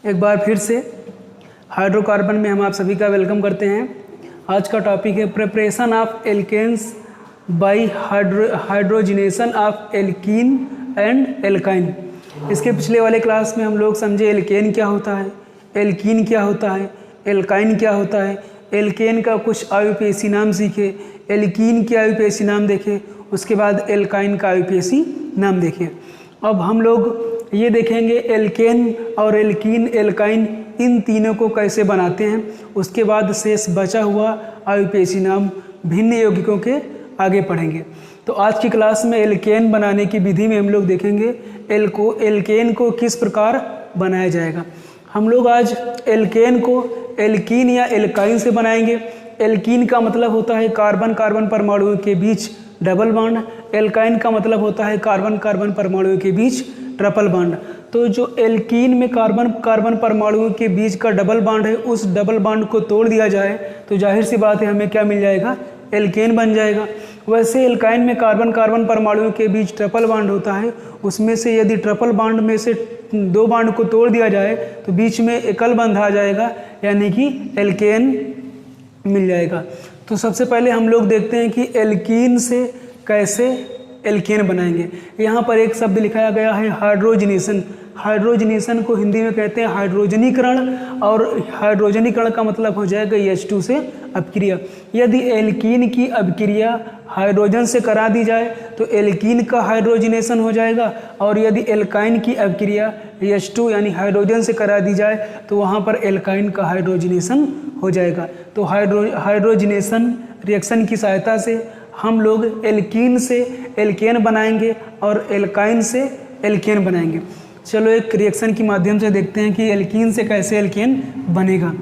एक बार फिर से हाइड्रोकार्बन में हम आप सभी का वेलकम करते हैं। आज का टॉपिक है preparation of alkanes by hydrogenation of alkene and alkyne. इसके पिछले वाले क्लास में हम लोग समझे एल्केन क्या होता है, एल्कीन क्या होता है, एल्काइन क्या होता है। एल्केन का कुछ आयुपेशी नाम सीखे, एल्कीन के आयुपेशी नाम देखे, उसके बाद एल्काइन का आयुपेशी नाम देखे। अब हम लोग ये देखेंगे एल्केन और एल्कीन एल्काइन इन तीनों को कैसे बनाते हैं। उसके बाद शेष बचा हुआ आयुपेशी नाम भिन्न यौगिकों के आगे पढ़ेंगे। तो आज की क्लास में एल्केन बनाने की विधि में हम लोग देखेंगे एल्केन को किस प्रकार बनाया जाएगा। हम लोग आज एल्केन को एल्कीन या एल्काइन से बनाएंगे। एल्कीन का मतलब होता है कार्बन कार्बन परमाणुओं के बीच डबल बॉन्ड, एल्काइन का मतलब होता है कार्बन कार्बन परमाणुओं के बीच ट्रिपल बॉन्ड। तो जो एल्कीन में कार्बन कार्बन परमाणुओं के बीच का डबल बॉन्ड है, उस डबल बॉन्ड को तोड़ दिया जाए तो जाहिर सी बात है हमें क्या मिल जाएगा, एल्केन बन जाएगा। वैसे एल्काइन में कार्बन कार्बन परमाणुओं के बीच ट्रिपल बॉन्ड होता है, उसमें से यदि ट्रिपल बॉन्ड में से दो बॉन्ड को तोड़ दिया जाए तो बीच में एकल बंध आ जाएगा, यानी कि एल्केन मिल जाएगा। तो सबसे पहले हम लोग देखते हैं कि एल्कीन से कैसे एल्केन बनाएंगे। यहाँ पर एक शब्द लिखाया गया है हाइड्रोजनेशन। हाइड्रोजनेशन को हिंदी में कहते हैं हाइड्रोजनीकरण, और हाइड्रोजनीकरण का मतलब हो जाएगा H2 से अपक्रिया। यदि एल्कीन की अपक्रिया हाइड्रोजन से करा दी जाए तो एल्कीन का हाइड्रोजनेशन हो जाएगा, और यदि एल्काइन की अपक्रिया H2 यानी हाइड्रोजन से करा दी जाए तो वहाँ पर एल्काइन का हाइड्रोजनेशन हो जाएगा। तो हाइड्रोजनेशन रिएक्शन की सहायता से हम लोग एल्कीन से एल्केन बनाएंगे और एल्काइन से एल्केन बनाएंगे। चलो एक रिएक्शन के माध्यम से देखते हैं कि एल्कीन से कैसे एल्केन बनेगा।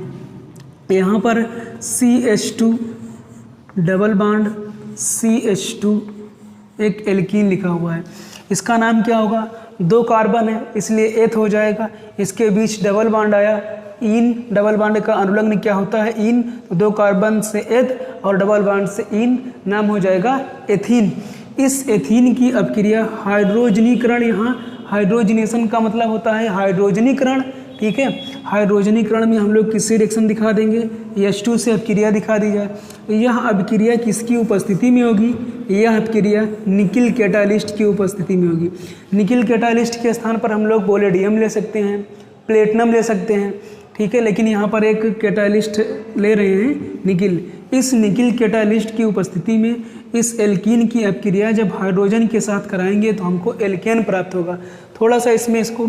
यहाँ पर CH2 डबल बॉन्ड CH2 एक एल्कीन लिखा हुआ है। इसका नाम क्या होगा, दो कार्बन है इसलिए एथ हो जाएगा। इसके बीच डबल बॉन्ड आया, इन डबल बॉन्ड का अनुलग्न क्या होता है, इन। तो दो कार्बन से एथ और डबल बॉन्ड से इन, नाम हो जाएगा एथीन। इस एथीन की अपक्रिया हाइड्रोजनीकरण, यहाँ हाइड्रोजनेशन का मतलब होता है हाइड्रोजनीकरण, ठीक है। हाइड्रोजनीकरण में हम लोग किससे रिएक्शन दिखा देंगे, H2 से अपक्रिया दिखा दी जाए। यह अपक्रिया किसकी उपस्थिति में होगी, यह अपक्रिया निकिल कैटालिस्ट की उपस्थिति में होगी। निकिल कैटालिस्ट के स्थान पर हम लोग पोलेडियम ले सकते हैं, प्लेटिनम ले सकते हैं, ठीक है। लेकिन यहाँ पर एक कैटालिस्ट ले रहे हैं निकिल। इस निकिल कैटालिस्ट की उपस्थिति में इस एल्कीन की अपक्रिया जब हाइड्रोजन के साथ कराएंगे तो हमको एल्केन प्राप्त होगा। थोड़ा सा इसमें इसको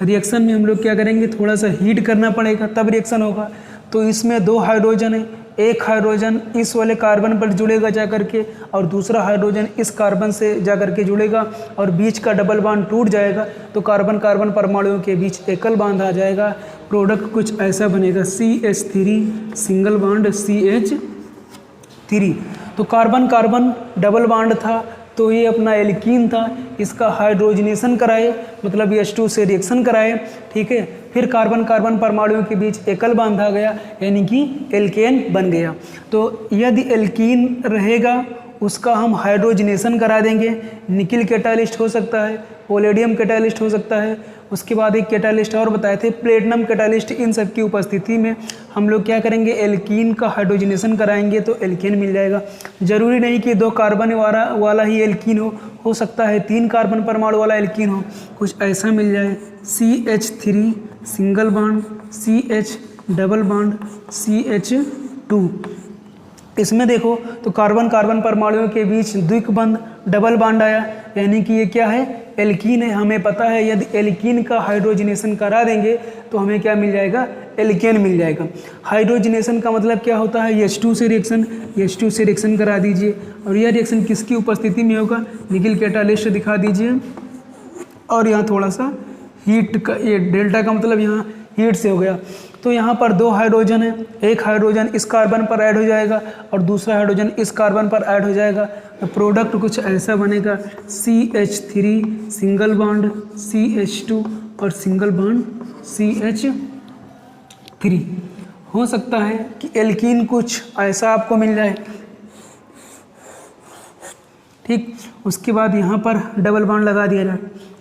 रिएक्शन में हम लोग क्या करेंगे, थोड़ा सा हीट करना पड़ेगा तब रिएक्शन होगा। तो इसमें दो हाइड्रोजन है, एक हाइड्रोजन इस वाले कार्बन पर जुड़ेगा जा करके और दूसरा हाइड्रोजन इस कार्बन से जा करके जुड़ेगा और बीच का डबल बॉन्ड टूट जाएगा तो कार्बन कार्बन परमाणुओं के बीच एकल बॉन्ड आ जाएगा। प्रोडक्ट कुछ ऐसा बनेगा CH3 सिंगल बॉन्ड CH3। तो कार्बन कार्बन डबल बॉन्ड था तो ये अपना एल्कीन था, इसका हाइड्रोजनेशन कराए मतलब H2 से रिएक्शन कराए, ठीक है। फिर कार्बन कार्बन परमाणुओं के बीच एकल बॉन्ड आ गया यानी कि एल्केन बन गया। तो यदि एल्कीन रहेगा उसका हम हाइड्रोजनेशन करा देंगे। निकिल कैटालिस्ट हो सकता है, पोलेडियम कैटालिस्ट हो सकता है, उसके बाद एक कैटालिस्ट और बताए थे प्लेटिनम कैटालिस्ट। इन सब की उपस्थिति में हम लोग क्या करेंगे, एल्कीन का हाइड्रोजनेशन कराएंगे तो एल्केन मिल जाएगा। जरूरी नहीं कि दो कार्बन वाला ही एल्कीन हो सकता है तीन कार्बन परमाणु वाला एल्कीन हो, कुछ ऐसा मिल जाए CH3 single bond CH double bond CH2। इसमें देखो तो कार्बन कार्बन परमाणुओं के बीच द्विबंध डबल बॉन्ड आया यानी कि ये क्या है, एल्कीन है। हमें पता है यदि एल्कीन का हाइड्रोजनेशन करा देंगे तो हमें क्या मिल जाएगा, एल्केन मिल जाएगा। हाइड्रोजनेशन का मतलब क्या होता है, H2 से रिएक्शन करा दीजिए और यह रिएक्शन किसकी उपस्थिति में होगा, निकिल कैटालिस्ट दिखा दीजिए। और यहाँ थोड़ा सा हीट का, ये डेल्टा का मतलब यहाँ हीट से हो गया। तो यहाँ पर दो हाइड्रोजन है, एक हाइड्रोजन इस कार्बन पर ऐड हो जाएगा और दूसरा हाइड्रोजन इस कार्बन पर ऐड हो जाएगा। तो प्रोडक्ट कुछ ऐसा बनेगा CH3 सिंगल बॉन्ड CH2 और सिंगल बॉन्ड CH3। हो सकता है कि एल्कीन कुछ ऐसा आपको मिल जाए, ठीक। उसके बाद यहाँ पर डबल बॉन्ड लगा दिया जाए।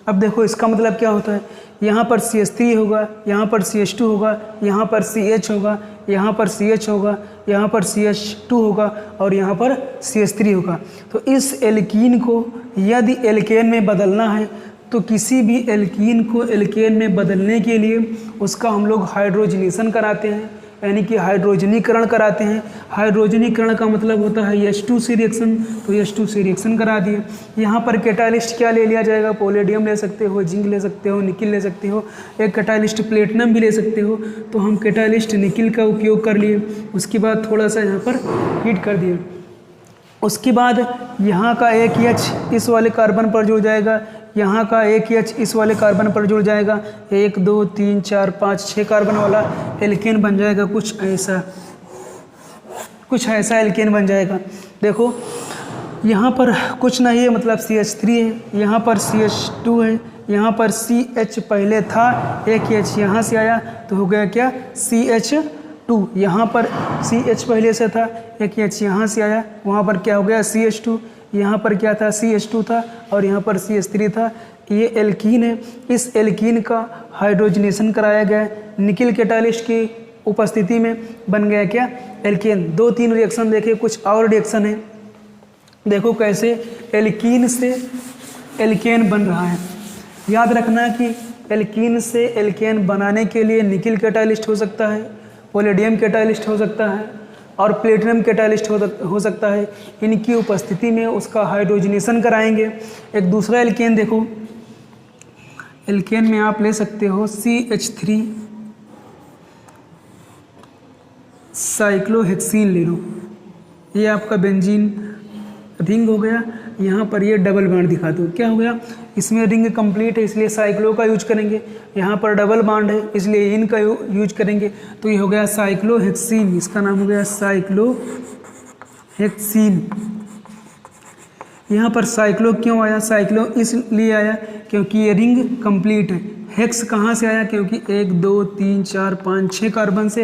अब देखो इसका मतलब क्या होता है, यहाँ पर CH3 होगा, यहाँ पर CH2 होगा, यहाँ पर CH होगा, यहाँ पर CH होगा, यहाँ पर CH2 होगा और यहाँ पर CH3 होगा। तो इस एल्कीन को यदि एल्केन में बदलना है तो किसी भी एल्कीन को एल्केन में बदलने के लिए उसका हम लोग हाइड्रोजनेशन कराते हैं, यानी कि हाइड्रोजनीकरण कराते हैं। हाइड्रोजनीकरण का मतलब होता है H2 रिएक्शन, तो H2 रिएक्शन करा दिए। यहाँ पर कैटालिस्ट क्या ले लिया जाएगा, पोलेडियम ले सकते हो, जिंक ले सकते हो, निकिल ले सकते हो, एक कैटालिस्ट प्लेटिनम भी ले सकते हो। तो हम कैटालिस्ट निकिल का उपयोग कर लिए, उसके बाद थोड़ा सा यहाँ पर हीट कर दिए। उसके बाद यहाँ का एक H इस वाले कार्बन पर जुड़ जाएगा, यहाँ का एक H इस वाले कार्बन पर जुड़ जाएगा, 1 2 3 4 5 6 कार्बन वाला एल्केन बन जाएगा। कुछ ऐसा एल्केन बन जाएगा। देखो यहाँ पर कुछ नहीं है, मतलब CH3 है, यहाँ पर CH2 है, यहाँ पर CH पहले था, एक H यहाँ से आया तो हो गया क्या, CH2। यहाँ पर CH पहले से था, एक H यहाँ से आया, वहाँ पर क्या हो गया, CH2। यहाँ पर क्या था, CH2 था और यहाँ पर CH3 था। ये एल्कीन है। इस एल्कीन का हाइड्रोजनेशन कराया गया है, निकिल कैटालिस्ट की उपस्थिति में बन गया क्या, एल्केन। 2-3 रिएक्शन देखे, कुछ और रिएक्शन है। देखो कैसे एल्कीन से एल्केन बन रहा है। याद रखना कि एल्कीन से एल्केन बनाने के लिए निकिल कैटालिस्ट हो सकता है, पोलेडियम कैटालिस्ट हो सकता है और प्लेटिनम कैटालिस्ट हो सकता है। इनकी उपस्थिति में उसका हाइड्रोजनेशन कराएंगे। एक दूसरा एल्केन देखो, एल्केन में आप ले सकते हो CH3 साइक्लोहेक्सीन ले लो। ये आपका बेंजीन रिंग हो गया। यहाँ पर ये डबल बॉन्ड दिखा दो, क्या हो गया, इसमें रिंग कंप्लीट है इसलिए साइक्लो का यूज करेंगे, यहाँ पर डबल बॉन्ड है इसलिए इन का यूज करेंगे। तो ये हो गया साइक्लोहेक्सीन, इसका नाम हो गया साइक्लोहेक्सीन। यहाँ पर साइक्लो क्यों आया, साइक्लो इसलिए आया क्योंकि ये रिंग कंप्लीट है। हेक्स कहाँ से आया, क्योंकि 1 2 3 4 5 6 कार्बन से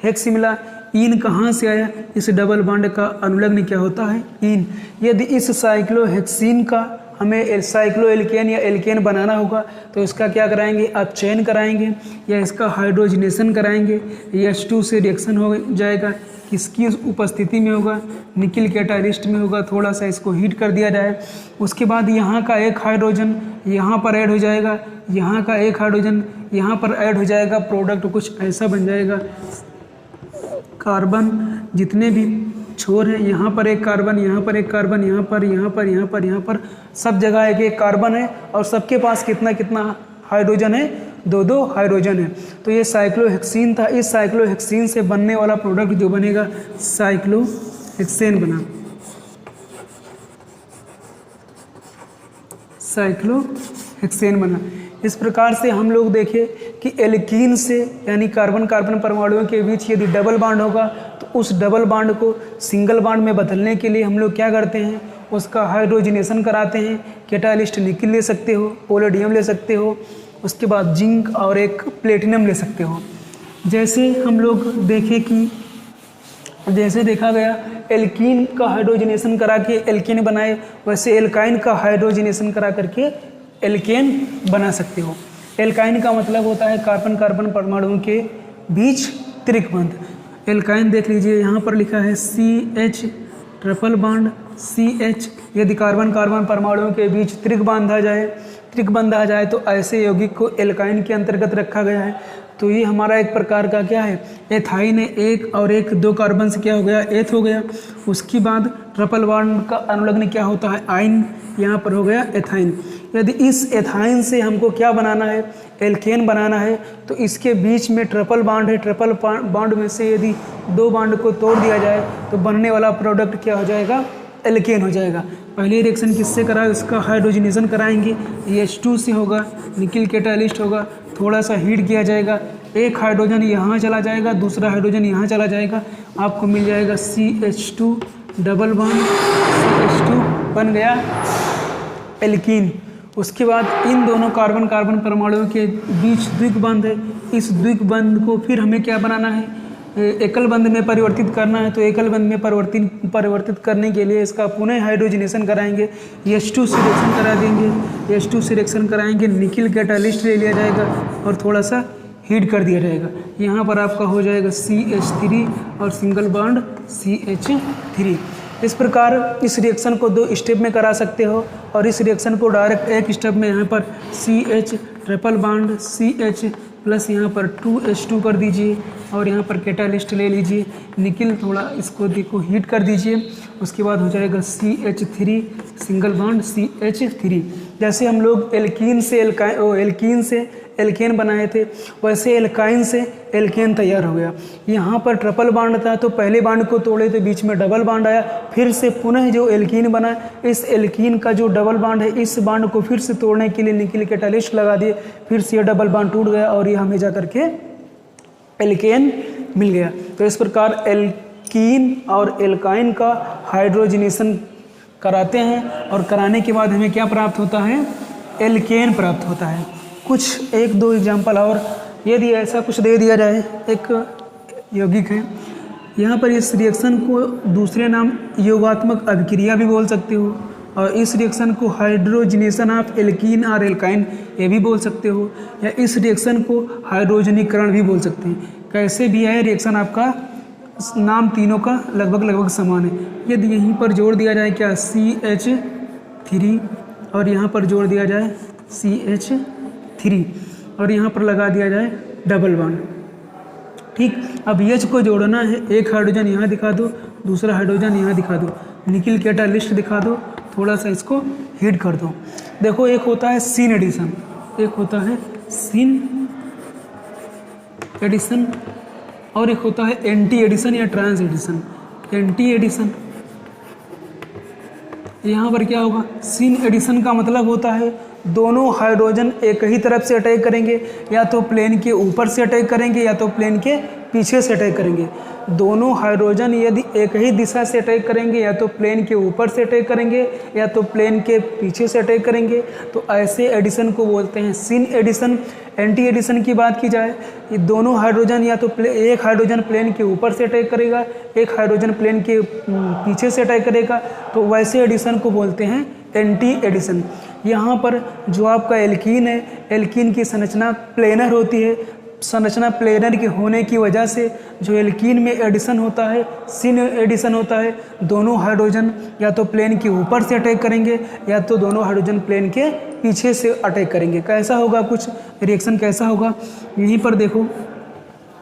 हेक्स मिला। इन कहाँ से आया, इस डबल बॉन्ड का अनुलग्न क्या होता है, इन। यदि इस साइक्लोहेक्सीन का हमें साइक्लो एल्केन या एल्केन बनाना होगा तो इसका क्या कराएंगे, आप चयन कराएंगे या इसका हाइड्रोजनेशन कराएंगे। H2 से रिएक्शन हो जाएगा, किसकी उपस्थिति में होगा, निकिल कैटालिस्ट में होगा। थोड़ा सा इसको हीट कर दिया जाए, उसके बाद यहाँ का एक हाइड्रोजन यहाँ पर ऐड हो जाएगा, यहाँ का एक हाइड्रोजन यहाँ पर ऐड हो जाएगा। प्रोडक्ट कुछ ऐसा बन जाएगा। कार्बन जितने भी छोर हैं, यहाँ पर एक कार्बन, यहाँ पर एक कार्बन, यहाँ पर सब जगह एक एक कार्बन है और सबके पास कितना कितना हाइड्रोजन है, 2 हाइड्रोजन है। तो ये साइक्लोहेक्सीन था। इस साइक्लोहेक्सीन से बनने वाला प्रोडक्ट जो बनेगा साइक्लोहेक्सेन बना, साइक्लोहेक्सेन बना। इस प्रकार से हम लोग देखें कि एल्कीन से यानी कार्बन कार्बन परमाणुओं के बीच यदि डबल बॉन्ड होगा तो उस डबल बॉन्ड को सिंगल बॉन्ड में बदलने के लिए हम लोग क्या करते हैं, उसका हाइड्रोजनेशन कराते हैं। कैटालिस्ट निकिल ले सकते हो, पोलेडियम ले सकते हो, उसके बाद जिंक और एक प्लेटिनम ले सकते हो। जैसे हम लोग देखें कि जैसे देखा गया एल्कीन का हाइड्रोजनेशन करा के एल्केन बनाए, वैसे एल्काइन का हाइड्रोजनेशन करा करके एल्केन बना सकते हो। एल्काइन का मतलब होता है कार्बन कार्बन परमाणुओं के बीच त्रिक बंध। एल्काइन देख लीजिए, यहाँ पर लिखा है CH ट्रिपल बॉन्ड CH। यदि कार्बन कार्बन परमाणुओं के बीच त्रिक बांधा जाए तो ऐसे यौगिक को एल्काइन के अंतर्गत रखा गया है। तो ये हमारा एक प्रकार का क्या है, एथाइन है। 1 और 1 2 कार्बन से क्या हो गया, एथ हो गया। उसके बाद ट्रिपल बॉन्ड का अनुलग्न क्या होता है, आइन, यहाँ पर हो गया एथाइन। यदि इस एथाइन से हमको क्या बनाना है, एल्केन बनाना है, तो इसके बीच में ट्रिपल बॉन्ड है। ट्रिपल बॉन्ड में से यदि 2 बॉन्ड को तोड़ दिया जाए तो बनने वाला प्रोडक्ट क्या हो जाएगा, एल्केन हो जाएगा। पहले रिएक्शन किससे कराए, उसका हाइड्रोजनेशन कराएंगे। H2 से होगा, निकिल कैटालिस्ट होगा, थोड़ा सा हीट किया जाएगा, एक हाइड्रोजन यहाँ चला जाएगा, दूसरा हाइड्रोजन यहाँ चला जाएगा, आपको मिल जाएगा CH2 डबल बॉन्ड, CH2 बन गया एल्कीन। उसके बाद इन दोनों कार्बन कार्बन परमाणुओं के बीच द्विक बंध है। इस द्विक बंध को फिर हमें क्या बनाना है, एकल बंध में परिवर्तित करना है तो एकल बंध में परिवर्तित करने के लिए इसका पुनः हाइड्रोजनेशन कराएंगे, H2 रिएक्शन करा देंगे, H2 रिएक्शन कराएंगे, निकिल कैटालिस्ट ले लिया जाएगा और थोड़ा सा हीट कर दिया जाएगा। यहाँ पर आपका हो जाएगा CH3 और सिंगल बॉन्ड CH3। इस प्रकार इस रिएक्शन को 2 स्टेप में करा सकते हो और इस रिएक्शन को डायरेक्ट एक स्टेप में यहाँ पर CH triple bond CH plus यहाँ पर 2H2 कर दीजिए और यहाँ पर कैटालिस्ट ले लीजिए, निकिल थोड़ा इसको देखो हीट कर दीजिए, उसके बाद हो जाएगा CH3 सिंगल बॉन्ड CH3। जैसे हम लोग एल्कीन से एल्केन बनाए थे वैसे एल्काइन से एल्केन तैयार हो गया। यहाँ पर ट्रिपल बॉन्ड था तो पहले बॉन्ड को तोड़े तो बीच में डबल बॉन्ड आया, फिर से पुनः जो एल्कीन बना, इस एल्कीन का जो डबल बॉन्ड है इस बॉन्ड को फिर से तोड़ने के लिए निकिल कैटालिस्ट लगा दिए, फिर से ये डबल बॉन्ड टूट गया और ये हमें जा करके एल्केन मिल गया। तो इस प्रकार एल्कीन और एल्काइन का हाइड्रोजनेशन कराते हैं और कराने के बाद हमें क्या प्राप्त होता है, एल्केन प्राप्त होता है। कुछ 1-2 एग्जाम्पल और यदि ऐसा कुछ दे दिया जाए, एक यौगिक है, यहाँ पर इस रिएक्शन को दूसरे नाम योगात्मक अभिक्रिया भी बोल सकते हो और इस रिएक्शन को हाइड्रोजनेशन ऑफ एल्कीन और एल्काइन ये भी बोल सकते हो, या इस रिएक्शन को हाइड्रोजनीकरण भी बोल सकते हैं। कैसे भी है रिएक्शन आपका नाम तीनों का लगभग समान है। यदि यहीं पर जोड़ दिया जाए क्या CH3 और यहाँ पर जोड़ दिया जाए CH3 और यहाँ पर लगा दिया जाए डबल बॉन्ड, ठीक। अब H को जोड़ना है, एक हाइड्रोजन यहाँ दिखा दो, दूसरा हाइड्रोजन यहाँ दिखा दो, निकिल कैटालिस्ट दिखा दो, थोड़ा सा इसको हीट कर दो। देखो एक होता है सिन एडिशन, एक होता है सिन एडिशन और एक होता है एंटी एडिशन या ट्रांस एडिशन। एंटी एडिशन यहाँ पर क्या होगा, सिन एडिशन का मतलब होता है दोनों हाइड्रोजन एक ही तरफ से अटैक करेंगे, या तो प्लेन के ऊपर से अटैक करेंगे या तो प्लेन के पीछे से अटैक करेंगे। दोनों हाइड्रोजन यदि एक ही दिशा से अटैक करेंगे, या तो प्लेन के ऊपर से अटैक करेंगे या तो प्लेन के पीछे से अटैक करेंगे, तो ऐसे एडिशन को बोलते हैं सिन एडिशन। एंटी एडिशन की बात की जाए, ये दोनों हाइड्रोजन या तो एक हाइड्रोजन प्लेन के ऊपर से अटैक करेगा, एक हाइड्रोजन प्लेन के पीछे से अटैक करेगा, तो वैसे एडिशन को बोलते हैं एंटी एडिशन। यहाँ पर जो आपका एल्कीन है, एल्कीन की संरचना प्लेनर होती है, संरचना प्लेनर के होने की वजह से जो एल्कीन में एडिशन होता है सिन एडिशन होता है। दोनों हाइड्रोजन या तो प्लेन के ऊपर से अटैक करेंगे या तो दोनों हाइड्रोजन प्लेन के पीछे से अटैक करेंगे। कैसा होगा, कुछ रिएक्शन कैसा होगा, यहीं पर देखो,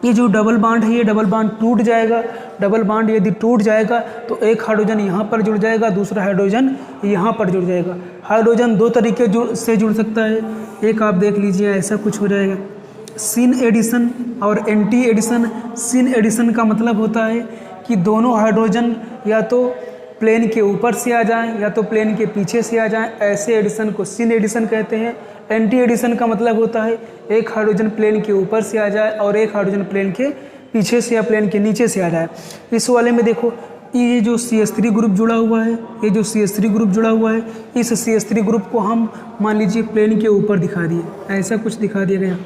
ये जो डबल बॉन्ड है ये डबल बॉन्ड टूट जाएगा। डबल बॉन्ड यदि टूट जाएगा तो एक हाइड्रोजन यहाँ पर जुड़ जाएगा, दूसरा हाइड्रोजन यहाँ पर जुड़ जाएगा। हाइड्रोजन 2 तरीके से जुड़ सकता है, एक आप देख लीजिए ऐसा कुछ हो जाएगा, सिन एडिशन और एंटी एडिशन। सिन एडिशन का मतलब होता है कि दोनों हाइड्रोजन या तो प्लेन के ऊपर से आ जाएं या तो प्लेन के पीछे से आ जाएं, ऐसे एडिशन को सिन एडिशन कहते हैं। एंटी एडिशन का मतलब होता है एक हाइड्रोजन प्लेन के ऊपर से आ जाए और एक हाइड्रोजन प्लेन के पीछे से या प्लेन के नीचे से आ जाए। इस वाले में देखो ये जो CH3 ग्रुप जुड़ा हुआ है, ये जो CH3 ग्रुप जुड़ा हुआ है, इस CH3 ग्रुप को हम मान लीजिए प्लेन के ऊपर दिखा दिए, ऐसा कुछ दिखा दिया गया,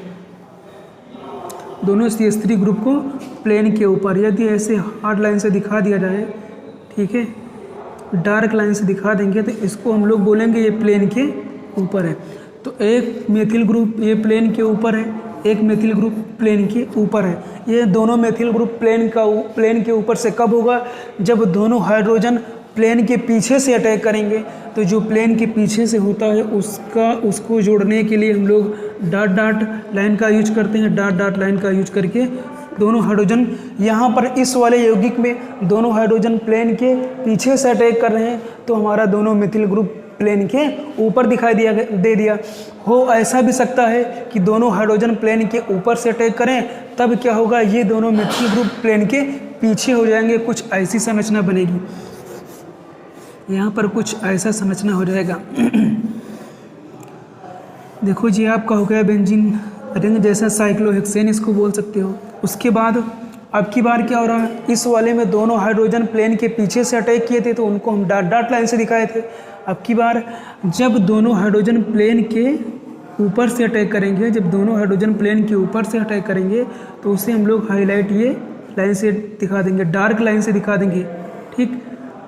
दोनों CH3 ग्रुप को प्लेन के ऊपर। यदि ऐसे हार्ड लाइन से दिखा दिया जाए, ठीक है, डार्क लाइन से दिखा देंगे तो इसको हम लोग बोलेंगे ये प्लेन के ऊपर है। तो एक मेथिल ग्रुप ये प्लेन के ऊपर है, एक मेथिल ग्रुप प्लेन के ऊपर है। ये दोनों मेथिल ग्रुप प्लेन के ऊपर से कब होगा, जब दोनों हाइड्रोजन प्लेन के पीछे से अटैक करेंगे। तो जो प्लेन के पीछे से होता है उसको जोड़ने के लिए हम लोग डॉट डॉट लाइन का यूज करते हैं। डॉट डॉट लाइन का यूज करके दोनों हाइड्रोजन यहाँ पर इस वाले यौगिक में दोनों हाइड्रोजन प्लेन के पीछे से अटैक कर रहे हैं, तो हमारा दोनों मेथिल ग्रुप प्लेन के ऊपर दिखाई दे दिया। हो ऐसा भी सकता है कि दोनों हाइड्रोजन प्लेन के ऊपर से अटैक करें, तब क्या होगा, ये दोनों मेथिल ग्रुप प्लेन के पीछे हो जाएंगे। कुछ ऐसी संरचना बनेगी, यहाँ पर कुछ ऐसा संरचना हो जाएगा। देखो जी, आपका हो गया बेंजीन रिंग जैसा साइक्लोहेक्सेन, इसको बोल सकते हो। उसके बाद अब की बार क्या हो रहा है, इस वाले में दोनों हाइड्रोजन प्लेन के पीछे से अटैक किए थे तो उनको हम डॉट डॉट लाइन से दिखाए थे। अब की बार जब दोनों हाइड्रोजन प्लेन के ऊपर से अटैक करेंगे, जब दोनों हाइड्रोजन प्लेन के ऊपर से अटैक करेंगे तो उसे हम लोग हाईलाइट ये लाइन से दिखा देंगे, डार्क लाइन से दिखा देंगे। ठीक,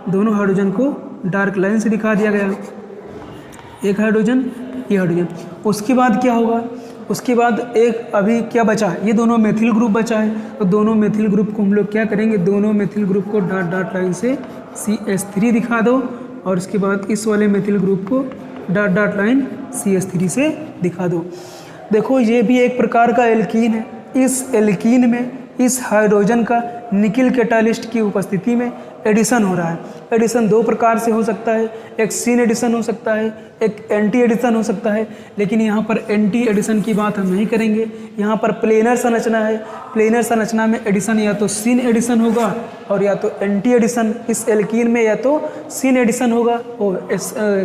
दोनों हाइड्रोजन को डार्क लाइन से दिखा दिया गया, एक हाइड्रोजन, ये हाइड्रोजन। उसके बाद क्या होगा, उसके बाद एक अभी क्या बचा है, ये दोनों मेथिल ग्रुप बचा है, तो दोनों मेथिल ग्रुप को हम लोग क्या करेंगे, दोनों methyl group co dot dot line से CH3 दिखा दो, और उसके बाद इस वाले methyl group co dot dot line CH3 से दिखा दो। देखो ये भी एक प्रकार का एल्कीन है। इस एल्कीन में इस हाइड्रोजन का निकिल कैटालिस्ट की उपस्थिति में एडिशन हो रहा है। एडिशन दो प्रकार से हो सकता है, एक सीन एडिशन हो सकता है, एक एंटी एडिशन हो सकता है, लेकिन यहाँ पर एंटी एडिशन की बात हम नहीं करेंगे। यहाँ पर प्लेनर संरचना है, प्लेनर संरचना में एडिशन या तो सीन एडिशन होगा और या तो एंटी एडिशन। इस एल्कीन में या तो सीन एडिशन होगा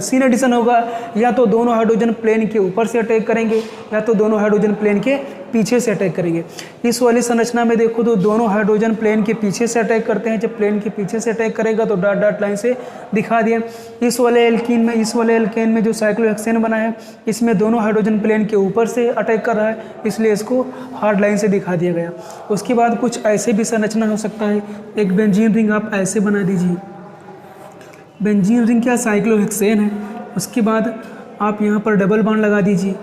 सीन एडिशन होगा, या तो दोनों हाइड्रोजन प्लेन के ऊपर से अटैक करेंगे या तो दोनों हाइड्रोजन प्लेन के पीछे से अटैक करेंगे। इस वाली संरचना में देखो तो दोनों हाइड्रोजन प्लेन के पीछे से अटैक करते हैं। जब प्लेन के पीछे से अटैक करेगा तो डॉट डॉट लाइन से दिखा दिया। इस वाले एल्कीन में जो साइक्लोहेक्सेन बना है, इसमें दोनों हाइड्रोजन प्लेन के ऊपर से अटैक कर रहा है, इसलिए इसको हार्ड लाइन से दिखा दिया गया। उसके बाद कुछ ऐसे भी संरचना हो सकता है, एक बेंजीन रिंग आप ऐसे बना दीजिए, बेंजीन रिंग क्या साइक्लोहेक्सेन है। उसके बाद आप यहाँ पर डबल बॉन्ड लगा दीजिए।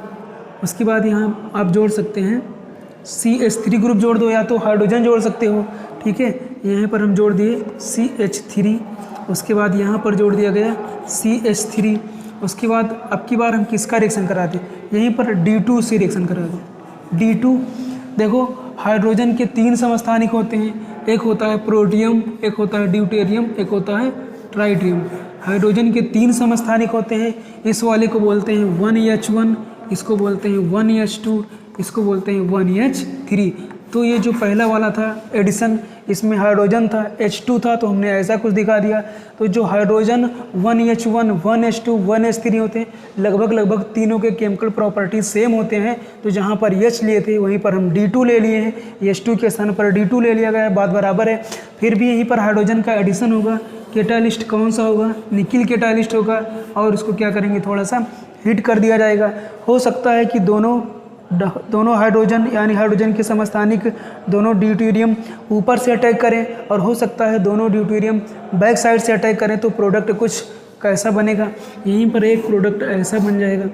उसके बाद यहाँ आप जोड़ सकते हैं CH3 ग्रुप जोड़ दो, या तो हाइड्रोजन जोड़ सकते हो। ठीक है, यहाँ पर हम जोड़ दिए CH3, उसके बाद यहाँ पर जोड़ दिया गया CH3। उसके बाद अब की बार हम किसका रिएक्शन कराते हैं, यहीं पर D2 से रिएक्शन करा दें। D2 देखो हाइड्रोजन के 3 समस्थानिक होते हैं, एक होता है प्रोटियम, एक होता है ड्यूटेरियम, एक होता है ट्राइटियम। हाइड्रोजन के 3 समस्थानिक होते हैं। इस वाले को बोलते हैं 1H1, इसको बोलते हैं 1H2, इसको बोलते हैं 1H3। तो ये जो पहला वाला था एडिशन, इसमें हाइड्रोजन था, H2 था, तो हमने ऐसा कुछ दिखा दिया। तो जो हाइड्रोजन 1H1, 1H2, 1H3 होते हैं, लगभग तीनों के केमिकल प्रॉपर्टीज सेम होते हैं। तो जहाँ पर H लिए थे वहीं पर हम D2 ले लिए हैं, H2 के स्थान पर D2 ले लिया गया है, बात बराबर है। फिर भी यहीं पर हाइड्रोजन का एडिशन होगा। कैटालिस्ट कौन सा होगा, निकिल कैटालिस्ट होगा, और इसको क्या करेंगे, थोड़ा सा हीट कर दिया जाएगा। हो सकता है कि दोनों हाइड्रोजन यानी हाइड्रोजन के समस्थानिक दोनों ड्यूटेरियम ऊपर से अटैक करें, और हो सकता है दोनों ड्यूटेरियम बैक साइड से अटैक करें। तो प्रोडक्ट कुछ कैसा बनेगा, यहीं पर एक प्रोडक्ट ऐसा बन जाएगा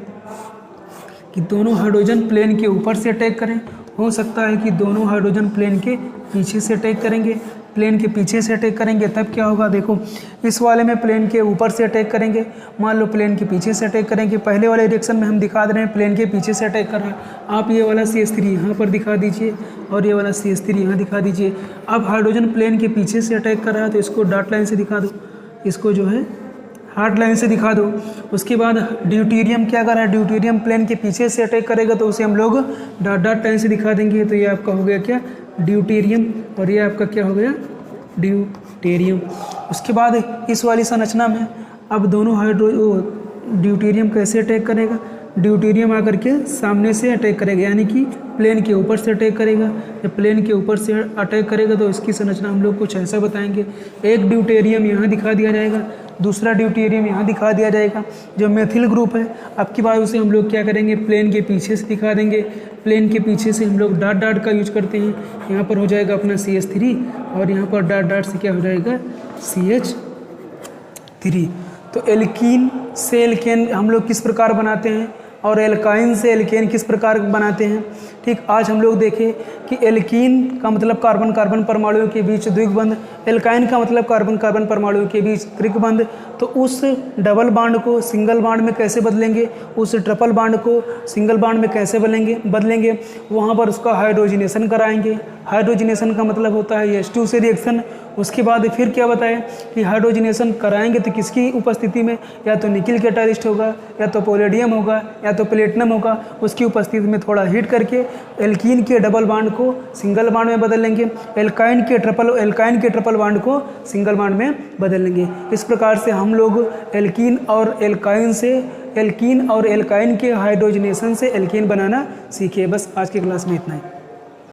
कि दोनों हाइड्रोजन प्लेन के ऊपर से अटैक करें। हो सकता है कि दोनों हाइड्रोजन प्लेन के पीछे से अटैक करेंगे, प्लेन के पीछे से अटैक करेंगे। तब क्या होगा, देखो इस वाले में प्लेन के ऊपर से अटैक करेंगे, मान लो प्लेन के पीछे से अटैक करेंगे। पहले वाले रिएक्शन में हम दिखा दे रहे हैं प्लेन के पीछे से अटैक कर रहा है। आप ये वाला CH3 यहाँ पर दिखा दीजिए और ये वाला CH3 यहाँ दिखा दीजिए। अब हाइड्रोजन प्लेन के पीछे से अटैक कर रहा है, तो इसको डॉट लाइन से दिखा दो, इसको जो है हार्ड लाइन से दिखा दो। उसके बाद ड्यूटेरियम क्या कर रहा है, ड्यूटेरियम प्लेन के पीछे से अटैक करेगा, तो उसे हम लोग डॉट डॉट लाइन से दिखा देंगे। तो ये आपका हो गया क्या, ड्यूटेरियम, और ये आपका क्या हो गया, ड्यूटेरियम। उसके बाद इस वाली संरचना में अब दोनों ड्यूटेरियम कैसे अटैक करेगा, ड्यूटेरियम आकर के सामने से अटैक करेगा, यानी कि प्लेन के ऊपर से अटैक करेगा। जब प्लेन के ऊपर से अटैक करेगा तो इसकी संरचना हम लोग कुछ ऐसा बताएंगे। एक ड्यूटेरियम यहाँ दिखा दिया जाएगा, दूसरा ड्यूटेरियम यहाँ दिखा दिया जाएगा। जो मेथिल ग्रुप है अब की बार उसे हम लोग क्या करेंगे, प्लेन के पीछे से दिखा देंगे। प्लेन के पीछे से हम लोग डॉट डॉट का यूज करते हैं। यहाँ पर हो जाएगा अपना CH3 और यहाँ पर डॉट डॉट से क्या हो जाएगा, CH3। तो एल्कीन से एल्केन हम लोग किस प्रकार बनाते हैं और एल्काइन से एल्केन किस प्रकार बनाते हैं। ठीक, आज हम लोग देखें कि एल्कीन का मतलब कार्बन कार्बन परमाणुओं के बीच द्विबंध, एल्काइन का मतलब कार्बन कार्बन परमाणुओं के बीच त्रिकबंध। तो उस डबल बॉन्ड को सिंगल बॉन्ड में कैसे बदलेंगे, उस ट्रिपल बॉन्ड को सिंगल बॉन्ड में कैसे बदलेंगे, वहाँ पर उसका हाइड्रोजिनेशन कराएंगे। हाइड्रोजिनेशन का मतलब होता है H2 से रिएक्शन। उसके बाद फिर क्या बताएं कि हाइड्रोजिनेशन कराएंगे तो किसकी उपस्थिति में, या तो निकिल कैटालिस्ट होगा, या तो पॉलेडियम होगा, या तो प्लेटिनम होगा। उसकी उपस्थिति में थोड़ा हीट करके एल्कीन के डबल बॉन्ड को सिंगल बॉन्ड में बदल लेंगे, एल्काइन के ट्रिपल बॉन्ड को सिंगल बॉन्ड में बदल लेंगे। इस प्रकार से हम लोग एल्कीन और एल्काइन के हाइड्रोजिनेशन से एल्कीन बनाना सीखे। बस आज की क्लास में इतना ही।